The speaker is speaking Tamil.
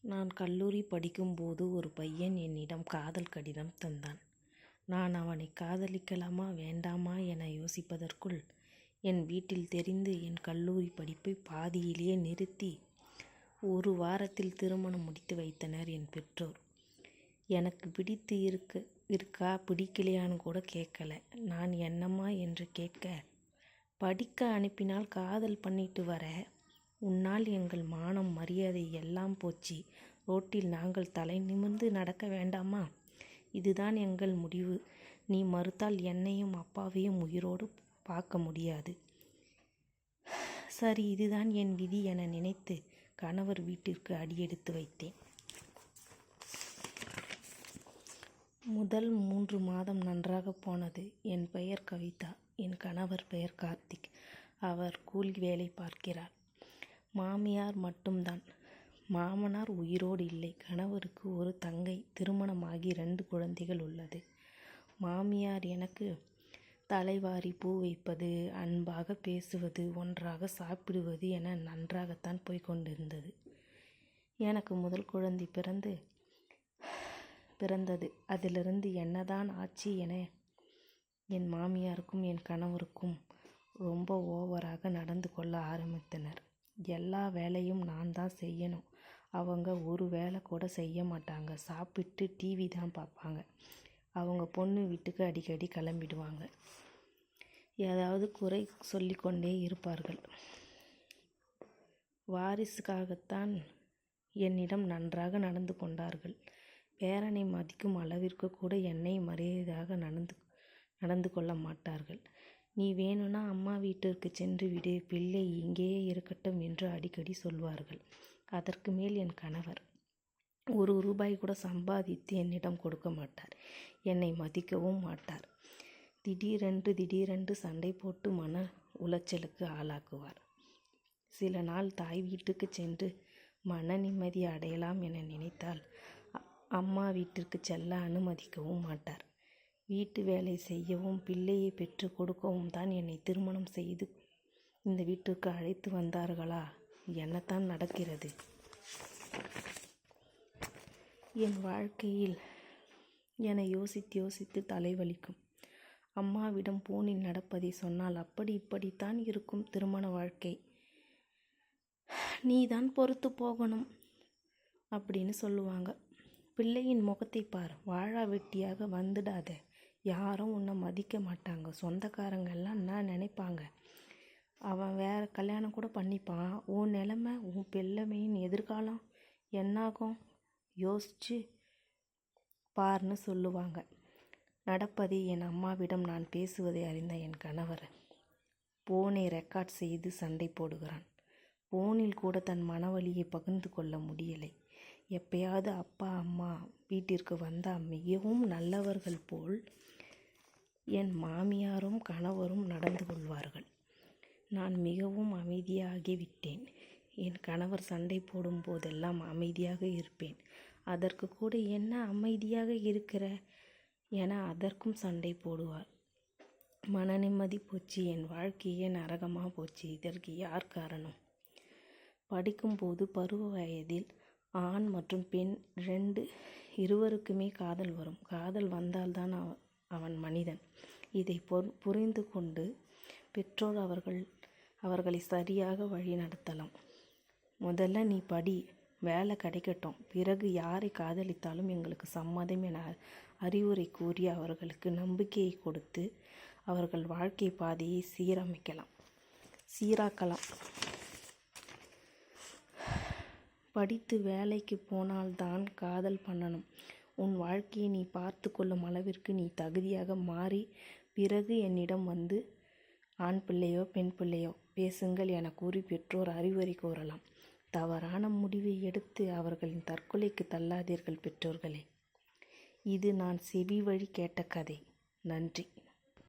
நான் கல்லூரி படிக்கும்போது ஒரு பையன் என்னிடம் காதல் கடிதம் தந்தான். நான் அவனை காதலிக்கலாமா வேண்டாமா என யோசிப்பதற்குள் என் வீட்டில் தெரிந்து என் கல்லூரி படிப்பை பாதியிலேயே நிறுத்தி ஒரு வாரத்தில் திருமணம் முடித்து வைத்தனர் என் பெற்றோர். எனக்கு பிடித்து இருக்கா பிடிக்கலையான்னு கூட கேட்கல. நான் என்னம்மா என்று கேட்க, படிக்க அனுப்பினால் காதல் பண்ணிட்டு வர, உன்னால் எங்கள் மானம் மரியாதை எல்லாம் போச்சு. ரோட்டில் நாங்கள் தலை நிமிர்ந்து நடக்க வேண்டாமா? இதுதான் எங்கள் முடிவு. நீ மறுத்தால் என்னையும் அப்பாவையும் உயிரோடு பார்க்க முடியாது. சரி, இதுதான் என் விதி என நினைத்து கணவர் வீட்டிற்கு அடியெடுத்து வைத்தேன். முதல் 3 மாதம் நன்றாக போனது. என் பெயர் கவிதா. என் கணவர் பெயர் கார்த்திக். அவர் கூலி வேலை பார்க்கிறார். மாமியார் மட்டும்தான். மாமனார் உயிரோடு இல்லை. கணவருக்கு ஒரு தங்கை, திருமணமாகி 2 குழந்தைகள் உள்ளது. மாமியார் எனக்கு தலைவாரி பூ வைப்பது, அன்பாக பேசுவது, ஒன்றாக சாப்பிடுவது என நன்றாகத்தான் போய்கொண்டிருந்தது. எனக்கு முதல் குழந்தை பிறந்தது. அதிலிருந்து என்னதான் ஆச்சு என என் மாமியாருக்கும் என் கணவருக்கும் ரொம்ப ஓவராக நடந்து கொள்ள ஆரம்பித்தனர். எல்லா வேலையும் நான் தான் செய்யணும். அவங்க ஒரு வேலை கூட செய்ய மாட்டாங்க. சாப்பிட்டு டிவி தான் பார்ப்பாங்க. அவங்க பொண்ணு வீட்டுக்கு அடிக்கடி கிளம்பிடுவாங்க. ஏதாவது குறை சொல்லிக்கொண்டே இருப்பார்கள். வாரிசுக்காகத்தான் என்னிடம் நன்றாக நடந்து கொண்டார்கள். பேரனை மதிக்கும் அளவிற்கு கூட என்னை மரியாதையாக நடந்து கொள்ள மாட்டார்கள். நீ வேணும்னா அம்மா வீட்டிற்கு சென்று விடு, பிள்ளை இங்கேயே இருக்கட்டும் என்று அடிக்கடி சொல்வார்கள். அதற்கு மேல் என் கணவர் 1 ரூபாய் கூட சம்பாதித்து என்னிடம் கொடுக்க மாட்டார். என்னை மதிக்கவும் மாட்டார். திடீரென்று சண்டை போட்டு மன உளைச்சலுக்கு ஆளாக்குவார். சில நாள் தாய் வீட்டுக்கு சென்று மன நிம்மதி அடையலாம் என நினைத்தால் அம்மா வீட்டிற்கு செல்ல அனுமதிக்கவும் மாட்டார். வீட்டு வேலை செய்யவும் பிள்ளையை பெற்று கொடுக்கவும் தான் என்னை திருமணம் செய்து இந்த வீட்டிற்கு அழைத்து வந்தார்களா? என்னத்தான் நடக்கிறது? என் வாழ்க்கையில் என யோசித்து தலைவலிக்கும். அம்மாவிடம் போனில் நடப்பதை சொன்னால் அப்படி இப்படித்தான் இருக்கும் திருமண வாழ்க்கை, நீதான் பொறுத்து போகணும் அப்படின்னு சொல்லுவாங்க. பிள்ளையின் முகத்தை பார், வாழா வெட்டியாக வந்துடாத. யாரும் உன்னை மதிக்க மாட்டாங்க. சொந்தக்காரங்க எல்லாம் என்ன நினைப்பாங்க? அவன் வேற கல்யாணம் கூட பண்ணிப்பான். உன் நிலைமை, உன் பிள்ளைமையின் எதிர்காலம் என்னாகும் யோசிச்சு பார்னு சொல்லுவாங்க. நடப்பதை என் அம்மாவிடம் நான் பேசுவதை அறிந்த என் கணவர் போனை ரெக்கார்ட் செய்து சண்டை போடுகிறான். போனில் கூட தன் மனவலியை பகிர்ந்து கொள்ள முடியலை. எப்பயாவது அப்பா அம்மா வீட்டிற்கு வந்தால் மிகவும் நல்லவர்கள் போல் என் மாமியாரும் கணவரும் நடந்து கொள்வார்கள். நான் மிகவும் அமைதியாகிவிட்டேன். என் கணவர் சண்டை போடும் போதெல்லாம் அமைதியாக இருப்பேன். அதற்கு கூட என்ன அமைதியாக இருக்கிற என அதற்கும் சண்டை போடுவார். மன நிம்மதி போச்சு. என் வாழ்க்கையே நரகமாக போச்சு. இதற்கு யார் காரணம்? படிக்கும்போது பருவ வயதில் ஆண் மற்றும் பெண் இருவருக்குமே காதல் வரும். காதல் வந்தால்தான் அவன் மனிதன். இதை புரிந்து கொண்டு பெற்றோர் அவர்களை சரியாக வழி நடத்தலாம். முதல்ல நீ படி, வேலை கிடைக்கட்டும், பிறகு யாரை காதலித்தாலும் எங்களுக்கு சம்மதம் என அறிவுரை கூறி அவர்களுக்கு நம்பிக்கையை கொடுத்து அவர்கள் வாழ்க்கை பாதையை சீராக்கலாம். படித்து வேலைக்கு போனால்தான் காதல் பண்ணணும். உன் வாழ்க்கையை நீ பார்த்து கொள்ளும் அளவிற்கு நீ தகுதியாக மாறி பிறகு என்னிடம் வந்து ஆண் பிள்ளையோ பெண் பிள்ளையோ பேசுங்கள் என கூறி பெற்றோர் அறிவுரை கூறலாம். தவறான முடிவை எடுத்து அவர்களின் தற்கொலைக்கு தள்ளாதீர்கள் பெற்றோர்களே. இது நான் செவி வழி கேட்ட கதை. நன்றி.